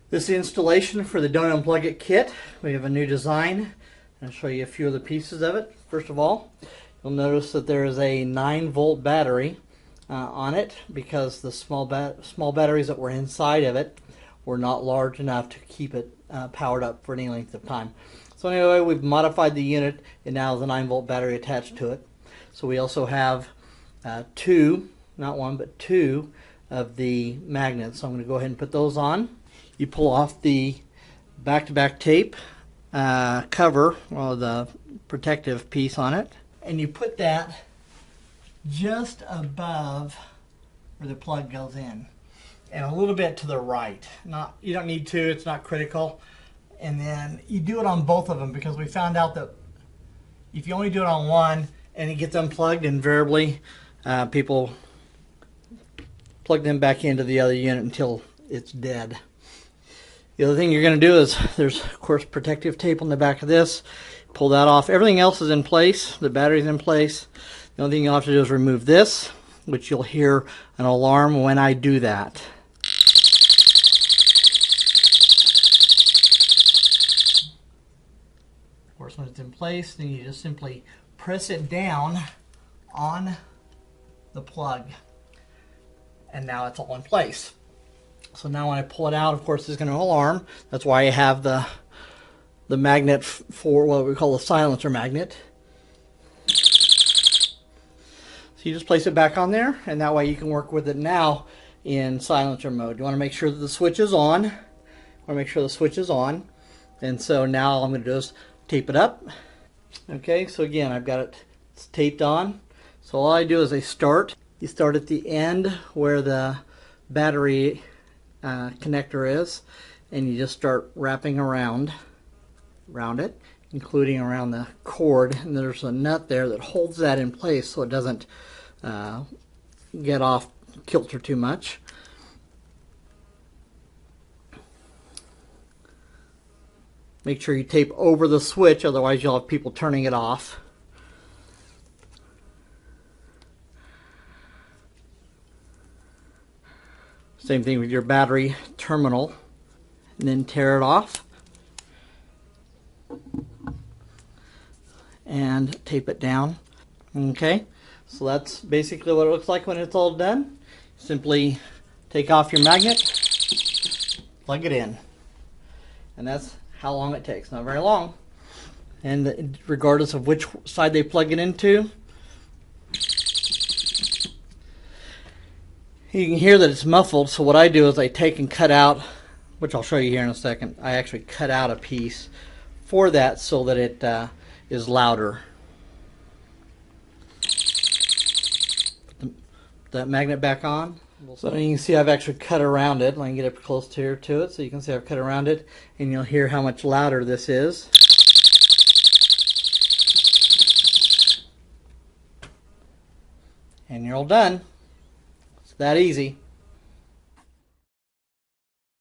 This is the installation for the Don't UnPlug It kit. We have a new design. I'll show you a few of the pieces of it. First of all, you'll notice that there is a 9-volt battery on it because the small batteries that were inside of it were not large enough to keep it powered up for any length of time. So anyway, we've modified the unit. It now has a 9-volt battery attached to it. So we also have two, not one, but two of the magnets. So I'm going to go ahead and put those on. You pull off the back-to-back tape cover, or the protective piece on it, and you put that just above where the plug goes in, and a little bit to the right. You don't need to, it's not critical. And then you do it on both of them, because we found out that if you only do it on one and it gets unplugged, invariably people plug them back into the other unit until it's dead. The other thing you're going to do is, there's of course protective tape on the back of this. Pull that off. Everything else is in place. The battery's in place. The only thing you'll have to do is remove this, which you'll hear an alarm when I do that. Of course, when it's in place, then you just simply press it down on the plug, and now it's all in place. So now when I pull it out, of course, it's going to alarm. That's why I have the magnet for what we call the silencer magnet. So you just place it back on there, and that way you can work with it now in silencer mode. You want to make sure that the switch is on. And so now all I'm going to do is tape it up. Okay, so again, I've got it taped on. So all I do is you start at the end where the battery connector is, and you just start wrapping around it, including around the cord, and there's a nut there that holds that in place so it doesn't get off kilter too much. Make sure you tape over the switch, otherwise you'll have people turning it off. Same thing with your battery terminal, and then tear it off and tape it down. Okay, so that's basically what it looks like when it's all done. Simply take off your magnet, plug it in, and that's how long it takes. Not very long. And regardless of which side they plug it into, you can hear that it's muffled. So what I do is I take and cut out, which I'll show you here in a second, I actually cut out a piece for that so that it is louder. Put that magnet back on. So you can see I've actually cut around it. I can get up close here to it so you can see I've cut around it, and you'll hear how much louder this is. And you're all done. It's that easy.